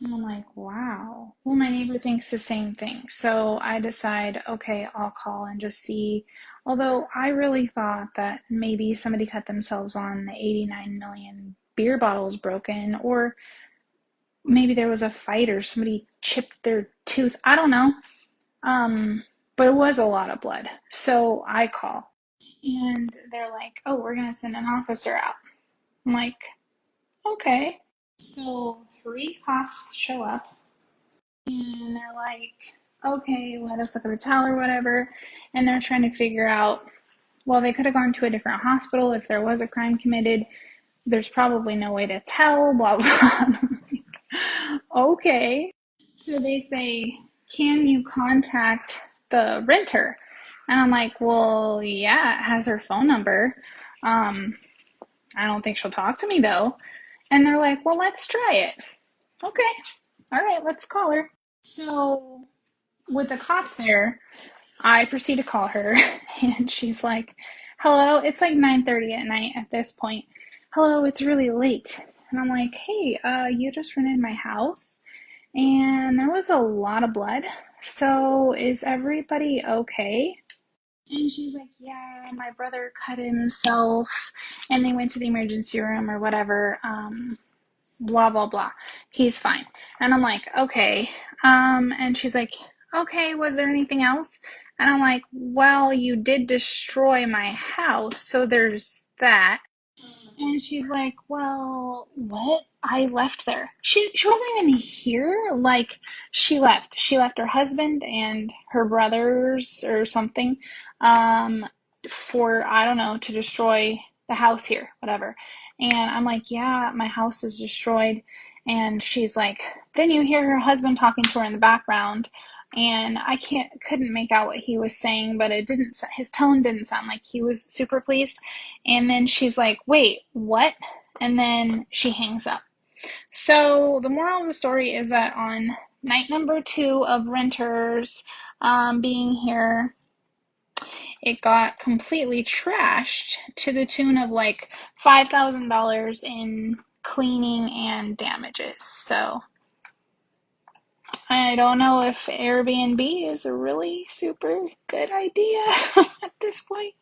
And I'm like, wow. Well, my neighbor thinks the same thing. So I decide, okay, I'll call and just see. Although I really thought that maybe somebody cut themselves on the 89 million beer bottles broken, or maybe there was a fight or somebody chipped their tooth. I don't know. Um, but it was a lot of blood. So I call and they're like, oh, we're going to send an officer out. I'm like, okay. So three cops show up and they're like, okay, let us look at the towel or whatever. And they're trying to figure out, well, they could have gone to a different hospital if there was a crime committed. There's probably no way to tell, blah, blah. Okay. So they say, can you contact the renter? And I'm like, well, yeah, it has her phone number. Um, I don't think she'll talk to me though. And they're like, well, let's try it. Okay. All right, let's call her. So with the cops there, I proceed to call her and she's like, hello, it's like 9:30 at night at this point. Hello, it's really late. And I'm like, hey, you just rented my house and there was a lot of blood. So is everybody okay? And she's like, yeah, my brother cut himself and they went to the emergency room or whatever. Blah, blah, blah. He's fine. And I'm like, okay. And she's like, okay, was there anything else? And I'm like, well, you did destroy my house, so there's that. And she's like, well, what? I left there. She wasn't even here. Like, she left. She left her husband and her brothers or something, um, for, I don't know, to destroy the house here, whatever. And I'm like, yeah, my house is destroyed. And she's like, then you hear her husband talking to her in the background. And I couldn't make out what he was saying, but it didn't, his tone didn't sound like he was super pleased. And then she's like, wait, what? And then she hangs up. So the moral of the story is that on night number 2 of renters being here, it got completely trashed to the tune of like $5,000 in cleaning and damages. So I don't know if Airbnb is a really super good idea at this point.